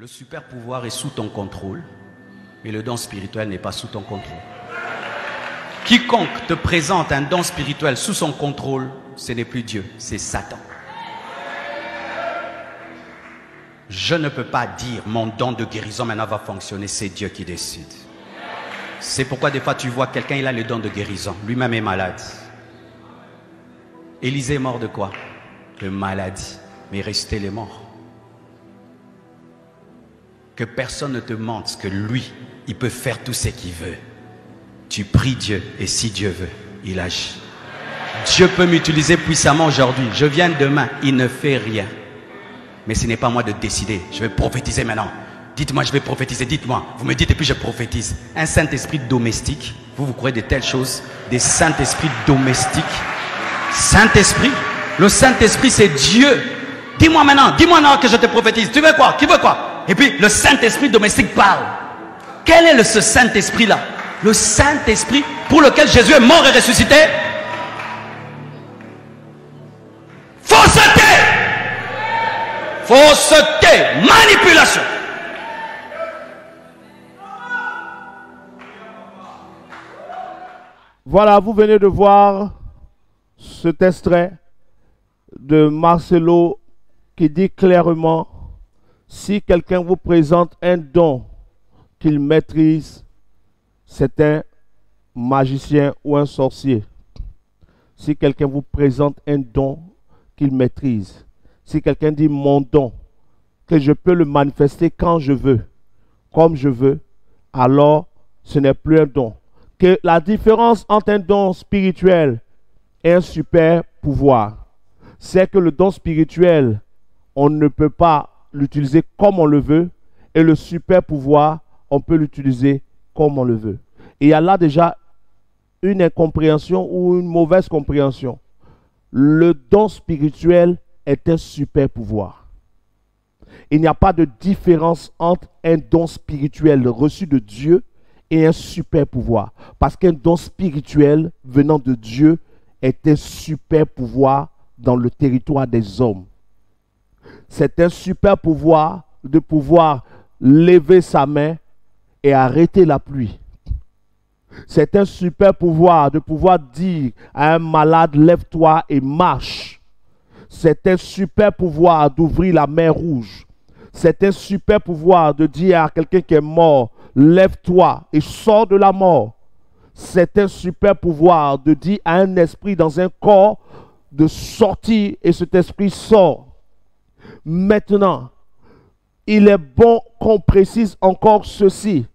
Le super pouvoir est sous ton contrôle, mais le don spirituel n'est pas sous ton contrôle. Quiconque te présente un don spirituel sous son contrôle, ce n'est plus Dieu, c'est Satan. Je ne peux pas dire mon don de guérison maintenant va fonctionner, c'est Dieu qui décide. C'est pourquoi des fois tu vois quelqu'un, il a le don de guérison, lui-même est malade. Élisée est mort de quoi? De maladie, mais restez les morts. Que personne ne te mente que lui, il peut faire tout ce qu'il veut. Tu pries Dieu et si Dieu veut, il agit. Dieu peut m'utiliser puissamment aujourd'hui. Je viens demain, il ne fait rien. Mais ce n'est pas moi de décider. Je vais prophétiser maintenant. Dites-moi, je vais prophétiser, dites-moi. Vous me dites et puis je prophétise. Un Saint-Esprit domestique. Vous croyez de telles choses? Des Saint-Esprits domestiques. Saint-Esprit. Le Saint-Esprit, c'est Dieu. Dis-moi maintenant que je te prophétise. Tu veux quoi? Qui veut quoi? Et puis le Saint-Esprit domestique parle. Quel est ce Saint-Esprit-là? Le Saint-Esprit pour lequel Jésus est mort et ressuscité. Fausseté! Fausseté! Manipulation! Voilà, vous venez de voir cet extrait de Marcelo qui dit clairement: si quelqu'un vous présente un don qu'il maîtrise, c'est un magicien ou un sorcier. Si quelqu'un vous présente un don qu'il maîtrise, si quelqu'un dit mon don, que je peux le manifester quand je veux, comme je veux, alors ce n'est plus un don. Que la différence entre un don spirituel et un super pouvoir, c'est que le don spirituel, on ne peut pas l'utiliser comme on le veut, et le super pouvoir, on peut l'utiliser comme on le veut. Et il y a là déjà une incompréhension ou une mauvaise compréhension. Le don spirituel est un super pouvoir. Il n'y a pas de différence entre un don spirituel reçu de Dieu et un super pouvoir. Parce qu'un don spirituel venant de Dieu est un super pouvoir dans le territoire des hommes. C'est un super pouvoir de pouvoir lever sa main et arrêter la pluie. C'est un super pouvoir de pouvoir dire à un malade, lève-toi et marche. C'est un super pouvoir d'ouvrir la mer Rouge. C'est un super pouvoir de dire à quelqu'un qui est mort, lève-toi et sors de la mort. C'est un super pouvoir de dire à un esprit dans un corps de sortir et cet esprit sort. Maintenant, il est bon qu'on précise encore ceci.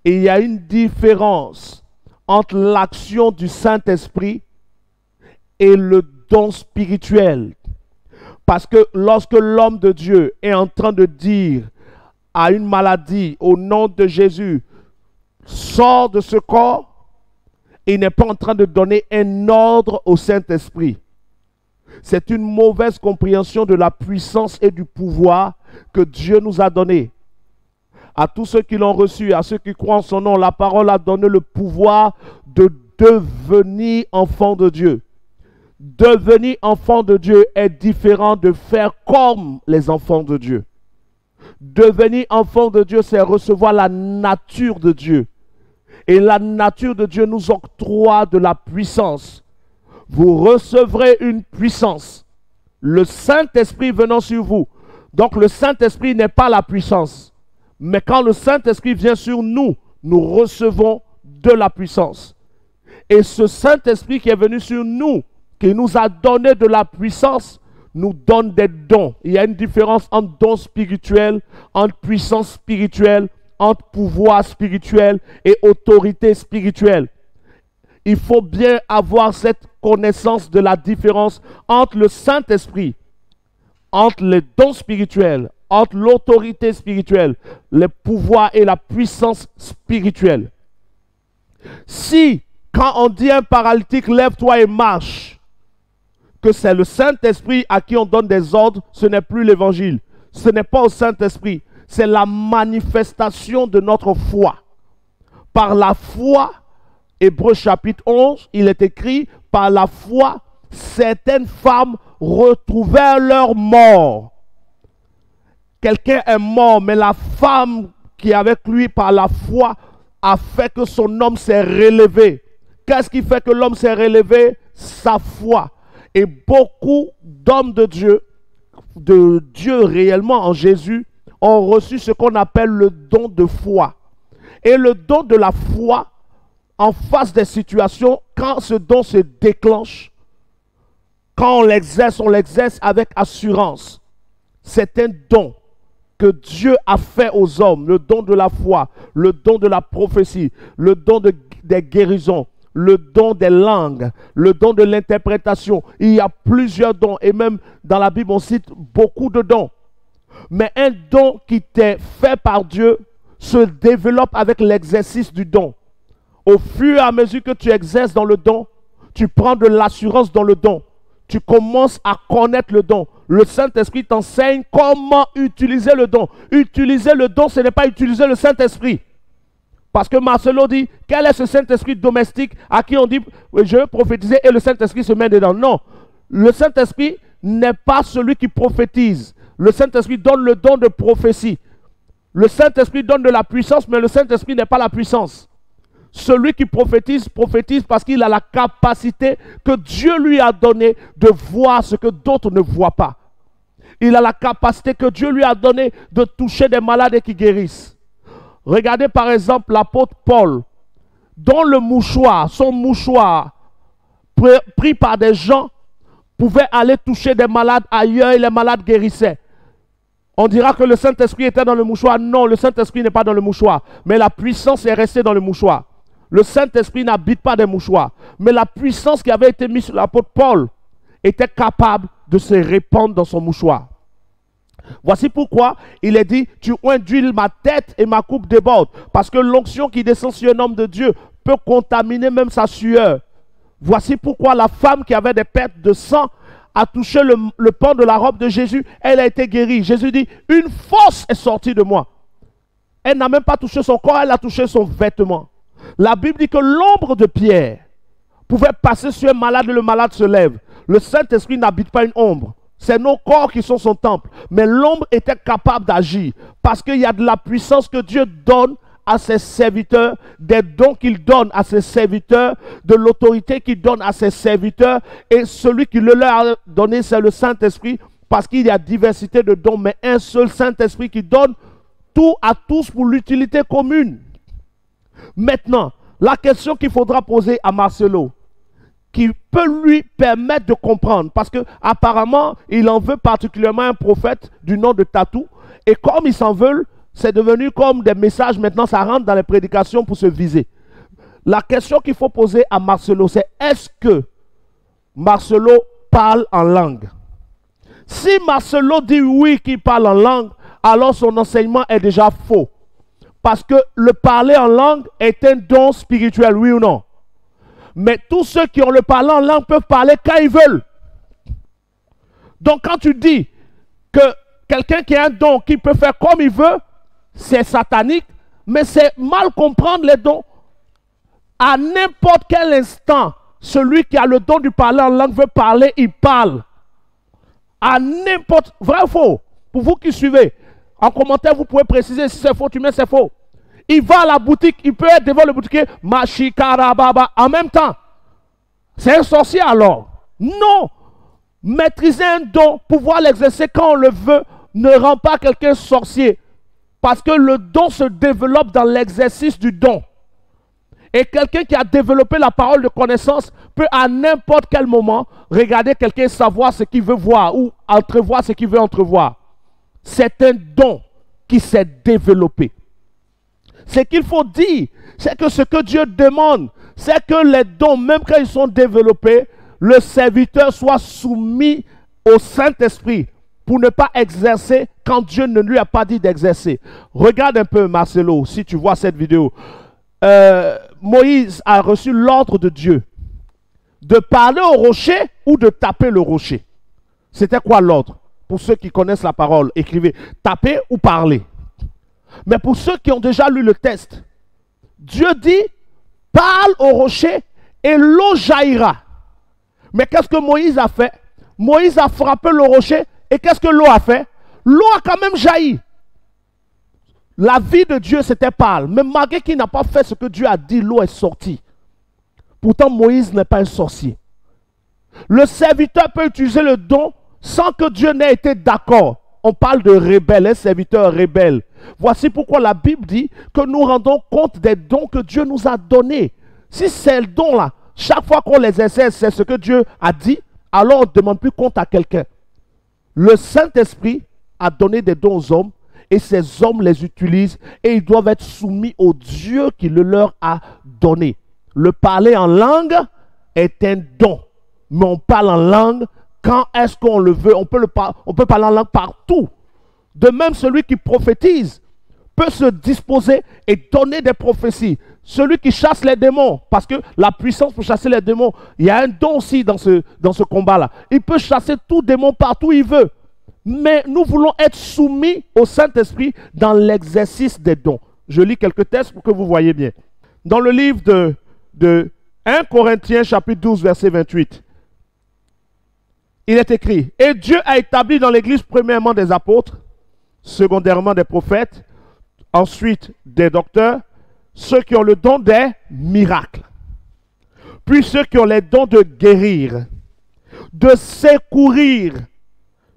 Et il y a une différence entre l'action du Saint-Esprit et le don spirituel. Parce que lorsque l'homme de Dieu est en train de dire à une maladie, au nom de Jésus, sors de ce corps, il n'est pas en train de donner un ordre au Saint-Esprit. C'est une mauvaise compréhension de la puissance et du pouvoir que Dieu nous a donné. À tous ceux qui l'ont reçu, à ceux qui croient en son nom, la parole a donné le pouvoir de devenir enfant de Dieu. Devenir enfant de Dieu est différent de faire comme les enfants de Dieu. Devenir enfant de Dieu, c'est recevoir la nature de Dieu. Et la nature de Dieu nous octroie de la puissance. Vous recevrez une puissance. Le Saint-Esprit venant sur vous. Donc le Saint-Esprit n'est pas la puissance. Mais quand le Saint-Esprit vient sur nous, nous recevons de la puissance. Et ce Saint-Esprit qui est venu sur nous, qui nous a donné de la puissance, nous donne des dons. Il y a une différence entre dons spirituels, entre puissance spirituelle, entre pouvoir spirituel et autorité spirituelle. Il faut bien avoir cette connaissance de la différence entre le Saint-Esprit, entre les dons spirituels, entre l'autorité spirituelle, le pouvoir et la puissance spirituelle. Si, quand on dit à un paralytique, lève-toi et marche, que c'est le Saint-Esprit à qui on donne des ordres, ce n'est plus l'évangile. Ce n'est pas au Saint-Esprit, c'est la manifestation de notre foi. Par la foi, Hébreux chapitre 11, il est écrit, par la foi, certaines femmes retrouvèrent leur mort. quelqu'un est mort, mais la femme qui est avec lui par la foi a fait que son homme s'est relevé. Qu'est-ce qui fait que l'homme s'est relevé? Sa foi. Et beaucoup d'hommes de Dieu réellement en Jésus, ont reçu ce qu'on appelle le don de foi. Et le don de la foi, en face des situations, quand ce don se déclenche, quand on l'exerce avec assurance. C'est un don que Dieu a fait aux hommes, le don de la foi, le don de la prophétie, le don des guérisons, le don des langues, le don de l'interprétation. Il y a plusieurs dons et même dans la Bible on cite beaucoup de dons. Mais un don qui t'est fait par Dieu se développe avec l'exercice du don. Au fur et à mesure que tu exerces dans le don, tu prends de l'assurance dans le don. Tu commences à connaître le don. Le Saint-Esprit t'enseigne comment utiliser le don. Utiliser le don, ce n'est pas utiliser le Saint-Esprit. Parce que Marcelo dit, quel est ce Saint-Esprit domestique à qui on dit, je veux prophétiser et le Saint-Esprit se met dedans. Non, le Saint-Esprit n'est pas celui qui prophétise. Le Saint-Esprit donne le don de prophétie. Le Saint-Esprit donne de la puissance, mais le Saint-Esprit n'est pas la puissance. Celui qui prophétise, prophétise parce qu'il a la capacité que Dieu lui a donnée de voir ce que d'autres ne voient pas. Il a la capacité que Dieu lui a donnée de toucher des malades et qui guérissent. Regardez par exemple l'apôtre Paul, dont le mouchoir, son mouchoir, pris par des gens, pouvait aller toucher des malades ailleurs et les malades guérissaient. On dira que le Saint-Esprit était dans le mouchoir. Non, le Saint-Esprit n'est pas dans le mouchoir. Mais la puissance est restée dans le mouchoir. Le Saint-Esprit n'habite pas des mouchoirs. Mais la puissance qui avait été mise sur l'apôtre Paul était capable de se répandre dans son mouchoir. Voici pourquoi il est dit, tu induis ma tête et ma coupe déborde. Parce que l'onction qui descend sur un homme de Dieu peut contaminer même sa sueur. Voici pourquoi la femme qui avait des pertes de sang a touché le pan de la robe de Jésus. Elle a été guérie. Jésus dit, une force est sortie de moi. Elle n'a même pas touché son corps, elle a touché son vêtement. La Bible dit que l'ombre de Pierre pouvait passer sur un malade et le malade se lève. Le Saint-Esprit n'habite pas une ombre. C'est nos corps qui sont son temple. Mais l'ombre était capable d'agir parce qu'il y a de la puissance que Dieu donne à ses serviteurs, des dons qu'il donne à ses serviteurs, de l'autorité qu'il donne à ses serviteurs. Et celui qui le leur a donné, c'est le Saint-Esprit, parce qu'il y a diversité de dons, mais un seul Saint-Esprit qui donne tout à tous pour l'utilité commune. Maintenant, la question qu'il faudra poser à Marcelo, qui peut lui permettre de comprendre, parce qu'apparemment, il en veut particulièrement un prophète du nom de Tatou, et comme ils s'en veulent, c'est devenu comme des messages, maintenant ça rentre dans les prédications pour se viser. La question qu'il faut poser à Marcelo, c'est est-ce que Marcelo parle en langue? Si Marcelo dit oui qu'il parle en langue, alors son enseignement est déjà faux. Parce que le parler en langue est un don spirituel, oui ou non? Mais tous ceux qui ont le parler en langue peuvent parler quand ils veulent. Donc quand tu dis que quelqu'un qui a un don, qui peut faire comme il veut, c'est satanique, mais c'est mal comprendre les dons. À n'importe quel instant, celui qui a le don du parler en langue veut parler, il parle. À n'importe... Vrai ou faux? Pour vous qui suivez, en commentaire, vous pouvez préciser si c'est faux, tu mets c'est faux. Il va à la boutique, il peut être devant le boutiquier, Machikarababa, en même temps. C'est un sorcier alors? Non. Maîtriser un don, pouvoir l'exercer quand on le veut, ne rend pas quelqu'un sorcier. Parce que le don se développe dans l'exercice du don. Et quelqu'un qui a développé la parole de connaissance peut à n'importe quel moment regarder quelqu'un et savoir ce qu'il veut voir ou entrevoir ce qu'il veut entrevoir. C'est un don qui s'est développé. Ce qu'il faut dire, c'est que ce que Dieu demande, c'est que les dons, même quand ils sont développés, le serviteur soit soumis au Saint-Esprit pour ne pas exercer quand Dieu ne lui a pas dit d'exercer. Regarde un peu Marcelo, si tu vois cette vidéo. Moïse a reçu l'ordre de Dieu de parler au rocher ou de taper le rocher. C'était quoi l'ordre? Pour ceux qui connaissent la parole, écrivez taper ou parler. Mais pour ceux qui ont déjà lu le texte, Dieu dit parle au rocher et l'eau jaillira. Mais qu'est-ce que Moïse a fait? Moïse a frappé le rocher et qu'est-ce que l'eau a fait? l'eau a quand même jailli. La vie de Dieu, c'était pâle. Mais malgré qu'il n'a pas fait ce que Dieu a dit, l'eau est sortie. Pourtant, Moïse n'est pas un sorcier. Le serviteur peut utiliser le don sans que Dieu n'ait été d'accord. On parle de rebelle, un serviteur rebelle. Voici pourquoi la Bible dit que nous rendons compte des dons que Dieu nous a donnés. Si ces dons-là, chaque fois qu'on les exerce, c'est ce que Dieu a dit, alors on ne demande plus compte à quelqu'un. Le Saint-Esprit a donné des dons aux hommes et ces hommes les utilisent et ils doivent être soumis au Dieu qui le leur a donné. Le parler en langue est un don, mais on parle en langue quand est-ce qu'on le veut. On peut parler en langue partout. De même, celui qui prophétise peut se disposer et donner des prophéties. Celui qui chasse les démons, parce que la puissance pour chasser les démons, il y a un don aussi dans ce combat-là. Il peut chasser tout démon partout où il veut. Mais nous voulons être soumis au Saint-Esprit dans l'exercice des dons. Je lis quelques textes pour que vous voyez bien. Dans le livre de 1 Corinthiens chapitre 12 verset 28, il est écrit: et Dieu a établi dans l'Église premièrement des apôtres, secondairement des prophètes, ensuite des docteurs, ceux qui ont le don des miracles, puis ceux qui ont les dons de guérir, de secourir,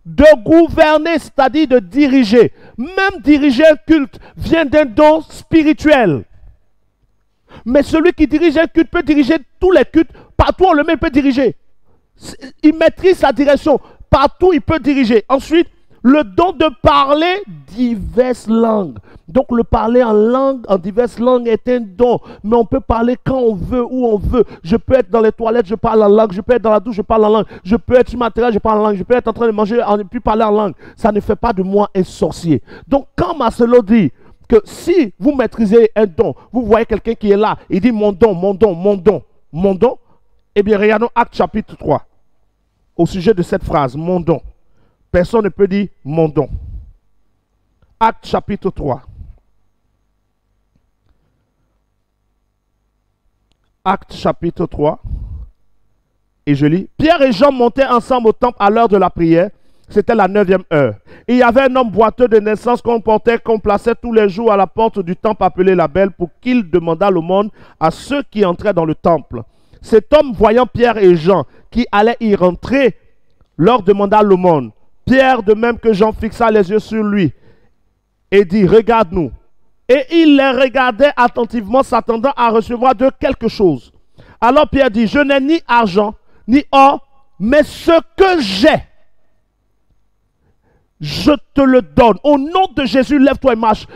de gouverner, c'est-à-dire de diriger. Même diriger un culte vient d'un don spirituel. Mais celui qui dirige un culte peut diriger tous les cultes. Partout où on le met, il peut diriger. Il maîtrise sa direction. Partout, il peut diriger. Ensuite, le don de parler diverses langues. Donc, le parler en langue, en diverses langues est un don. Mais on peut parler quand on veut, où on veut. Je peux être dans les toilettes, je parle en langue. Je peux être dans la douche, je parle en langue. Je peux être sur ma terrasse, je parle en langue. Je peux être en train de manger et puis parler en langue. Ça ne fait pas de moi un sorcier. Donc, quand Marcelo dit que si vous maîtrisez un don, vous voyez quelqu'un qui est là, il dit mon don, mon don, mon don, mon don. Eh bien, regardons Actes chapitre 3. Au sujet de cette phrase, mon don. Personne ne peut dire mon don. Actes chapitre 3. Actes chapitre 3. Et je lis. Pierre et Jean montaient ensemble au temple à l'heure de la prière. C'était la 9e heure. Et il y avait un homme boiteux de naissance qu'on plaçait tous les jours à la porte du temple appelé la Belle pour qu'il demandât l'aumône à ceux qui entraient dans le temple. Cet homme, voyant Pierre et Jean qui allaient y rentrer, leur demanda l'aumône. Pierre, de même que Jean, fixa les yeux sur lui et dit: regarde-nous. Et il les regardait attentivement, s'attendant à recevoir d'eux quelque chose. Alors Pierre dit: je n'ai ni argent, ni or, mais ce que j'ai, je te le donne. Au nom de Jésus, lève-toi et marche.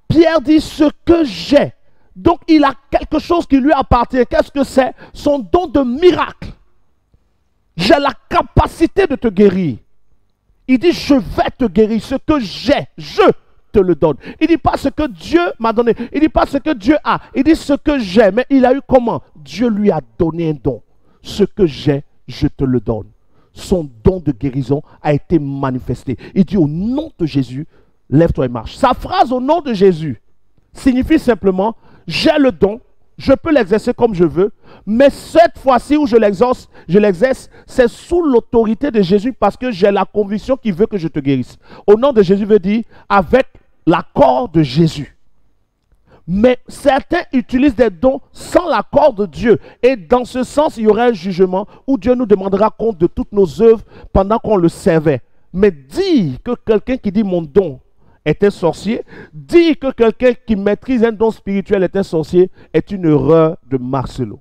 Pierre dit: ce que j'ai. Donc il a quelque chose qui lui appartient. Qu'est-ce que c'est? Son don de miracle. J'ai la capacité de te guérir. Il dit: je vais te guérir. Ce que j'ai, je te le donne. Il dit pas ce que Dieu m'a donné. Il dit pas ce que Dieu a. Il dit ce que j'ai. Mais il a eu comment? Dieu lui a donné un don. Ce que j'ai, je te le donne. Son don de guérison a été manifesté. Il dit: au nom de Jésus, lève-toi et marche. Sa phrase au nom de Jésus signifie simplement: j'ai le don, je peux l'exercer comme je veux, mais cette fois-ci où je l'exerce, c'est sous l'autorité de Jésus parce que j'ai la conviction qu'il veut que je te guérisse. Au nom de Jésus veut dire avec l'accord de Jésus. Mais certains utilisent des dons sans l'accord de Dieu. Et dans ce sens, il y aura un jugement où Dieu nous demandera compte de toutes nos œuvres pendant qu'on le servait. Mais dire que quelqu'un qui dit mon don est un sorcier, dire que quelqu'un qui maîtrise un don spirituel est un sorcier, est une erreur de Marcelo.